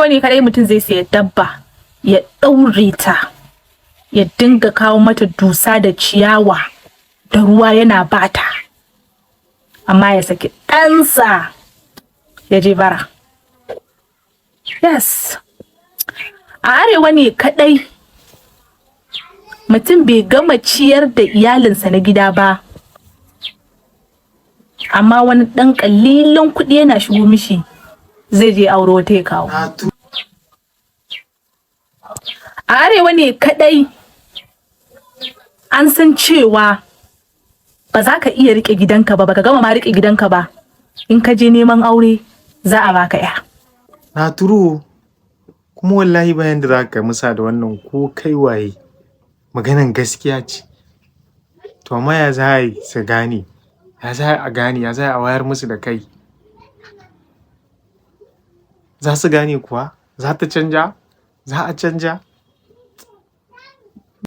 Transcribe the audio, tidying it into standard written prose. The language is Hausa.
arewa ne kadai mutum zai sayi dabba ya ɗaure ta ya dinga kawo mata dusa da ciyawa da ruwa yana bata, amma ya saki ɗansa ya je bara. Yes, a arewa ne kadai mutum bai gama ciyar da iyalinsa na gida ba, amma wani ɗan ƙalilan kuɗi yana shigo mishi zai je auro wata ya kawo. A arewa ne kadai an san cewa ba za ka iya riƙe gidanka ba, baka gama ma riƙe gidanka ba, in ka je neman aure za a baka ya. Na turo kuma wallahi bayan da za ka musa da wannan ko kai waye maganan gaskiya ce. To amma ya za a yi su gane, ya za a gane, ya za a wayar musu da kai? Za su gane kuwa? Za ta canja? Za a canja?